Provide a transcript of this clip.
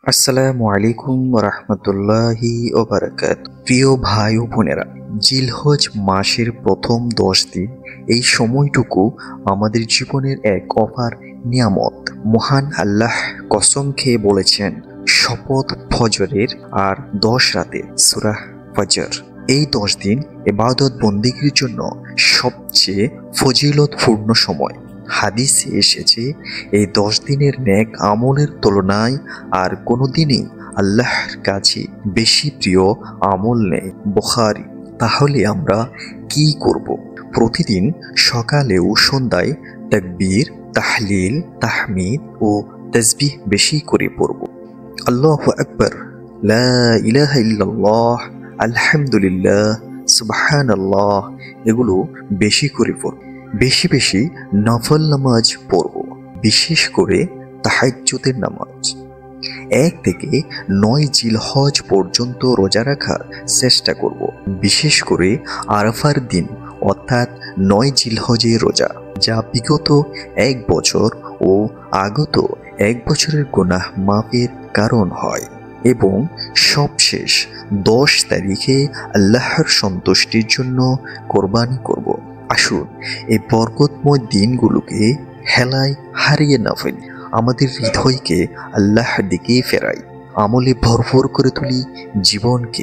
আসসালামু আলাইকুম রহমতুল্লাহি ও বারাকাত। প্রিয় ভাই ও বোনেরা, জিলহজ মাসের প্রথম 10 দিন, এই সময়টুকু আমাদের জীবনের এক অপার নিয়ামত। মহান আল্লাহ কসম খেয়ে বলেছেন, শপথ ফজরের আর 10 রাতে, সূরা ফজর। এই 10 দিন ইবাদত বন্দেগীর জন্য সবচেয়ে ফজিলতপূর্ণ সময়। হাদিসে এসেছে, এই 10 দিনের নেক আমলের তুলনায় আর কোনো দিনই আল্লাহর কাছে বেশি প্রিয় আমল নেই। বুখারী। তাহলে আমরা কি করব? প্রতিদিন সকালে ও সন্ধ্যায় তাকবীর, তাহলিল, তাহমিদ ও তাসবিহ বেশি করে পড়ব। আল্লাহু আকবার, লা ইলাহা ইল্লাল্লাহ, আলহামদুলিল্লাহ, সুবহানাল্লাহ এগুলো বেশি করে পড়ব। বেশি বেশি নফল নামাজ পড়ব, বিশেষ করে তাহাজ্জুদের নামাজ। 1 থেকে 9 জিলহজ পর্যন্ত রোজা রাখার চেষ্টা করব, বিশেষ করে আরাফার দিন অর্থাৎ 9 জিলহজের রোজা, যা বিগত 1 বছর ও আগত 1 বছরের গুনাহ মাফের কারণ হয়। এবং সবশেষ 10 তারিখে আল্লাহর সন্তুষ্টির জন্য কোরবানি করব। আসুন এই বরকতময় দিনগুলোকে হেলায় হারিয়ে না ফেলি, আমাদের হৃদয়কে আল্লাহর দিকে ফেরাই, আমলে ভরপুর করে তুলি জীবনকে।